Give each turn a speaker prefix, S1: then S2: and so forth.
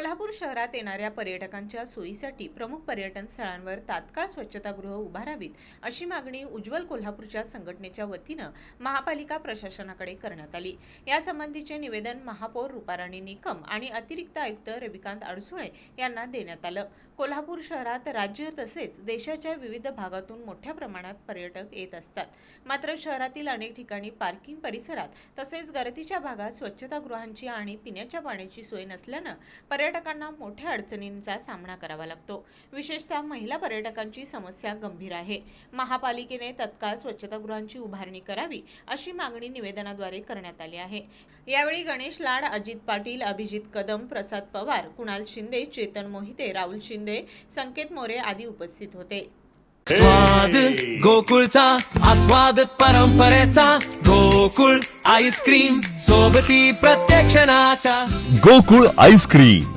S1: कोल्हापूर शहरात येणाऱ्या पर्यटकांच्या सोयीसाठी प्रमुख पर्यटन स्थळांवर तात्काळ स्वच्छतागृह उभारावीत अशी मागणी उज्ज्वल कोल्हापूरच्या संघटनेच्या वतीनं महापालिका प्रशासनाकडे करण्यात आली। यासंबंधीचे निवेदन महापौर रूपाराणी निकम आणि अतिरिक्त आयुक्त रविकांत अडसुळे यांना देण्यात आलं। कोल्हापूर शहरात राज्य तसेच देशाच्या विविध भागातून मोठ्या प्रमाणात पर्यटक येत असतात, मात्र शहरातील अनेक ठिकाणी पार्किंग परिसरात तसेच गर्दीच्या भागात स्वच्छतागृहांची आणि पिण्याच्या पाण्याची सोय नसल्यानं पर्यटकांना मोठ्या अडचणींचा सामना करावा लागतो। विशेषतः महिला पर्यटकांची समस्या गंभीर आहे। महापालिकेने तत्काळ स्वच्छतागृहांची उभारणी करावी अशी मागणी निवेदनाद्वारे करण्यात आली आहे। यावेळी गणेश लाड, अजित पाटील, अभिजित कदम, प्रसाद पवार, कुणाल शिंदे, चेतन मोहिते, राहुल शिंदे, संकेत मोरे आदी उपस्थित होते।
S2: स्वाद गोकुळचा आस्वाद परंपरेचा गोकुळ आईस्क्रीम सोबती प्रत्येक क्षणाचा
S3: गोकुळ आईस्क्रीम।